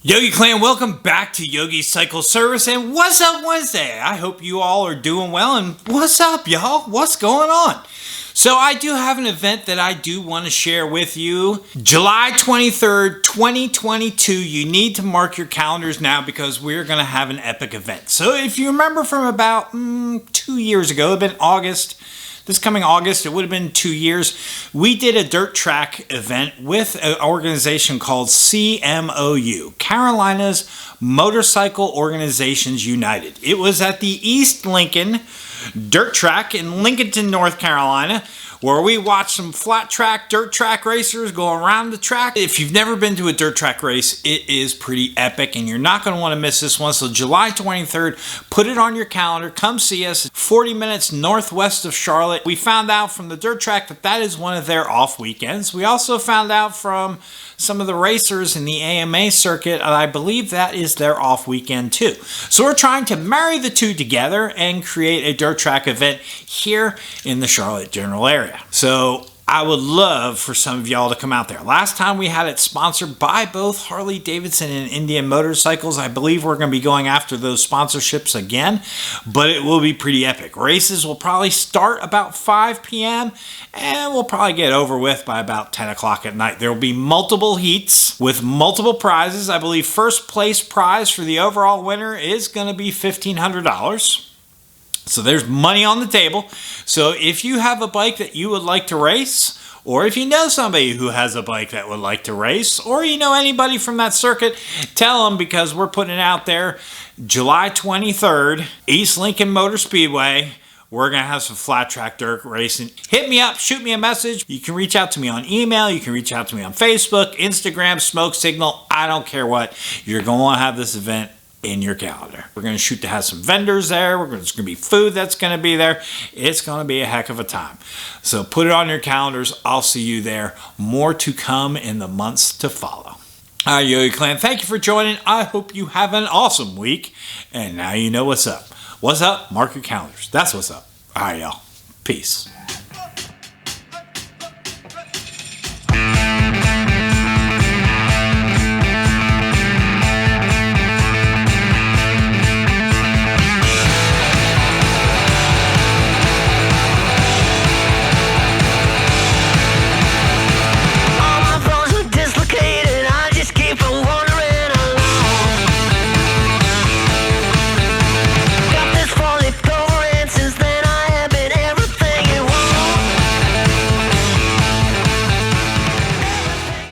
Yogi Clan, welcome back to Yogi Cycle Service and What's Up Wednesday. I hope you all are doing well and what's up, y'all? What's going on? So I do have an event that I do want to share with you. July 23rd, 2022. You need to mark your calendars now because we're going to have an epic event. So if you remember from about 2 years ago, it would have been August. This coming August, it would have been 2 years, we did a dirt track event with an organization called CMOU, Carolina's Motorcycle Organizations United. It was at the East Lincoln Dirt Track in Lincolnton, North Carolina, where we watched some flat track, dirt track racers go around the track. If you've never been to a dirt track race, it is pretty epic and you're not going to want to miss this one. So July 23rd, put it on your calendar. Come see us 40 minutes northwest of Charlotte. We found out from the dirt track that that is one of their off weekends. We also found out from some of the racers in the AMA circuit, and I believe that is their off weekend too. So we're trying to marry the two together and create a dirt track event here in the Charlotte general area. So I would love for some of y'all to come out there. Last time we had it sponsored by both Harley Davidson and Indian Motorcycles. I believe we're going to be going after those sponsorships again, but it will be pretty epic. Races will probably start about 5 p.m. and we'll probably get over with by about 10 o'clock at night. There will be multiple heats with multiple prizes. I believe first place prize for the overall winner is going to be $1,500. So there's money on the table. So if you have a bike that you would like to race, or if you know somebody who has a bike that would like to race, or you know anybody from that circuit, tell them, because we're putting it out there July 23rd, East Lincoln Motor Speedway. We're going to have some flat track dirt racing. Hit me up, shoot me a message. You can reach out to me on email. You can reach out to me on Facebook, Instagram, Smoke Signal. I don't care what. You're going to want to have this event in your calendar. We're going to shoot to have some vendors there. There's going to be food that's going to be there. It's going to be a heck of a time. So put it on your calendars. I'll see you there. More to come in the months to follow. All right, Yogi Clan, thank you for joining. I hope you have an awesome week. And now you know what's up. What's up? Mark your calendars. That's what's up. All right, y'all. Peace.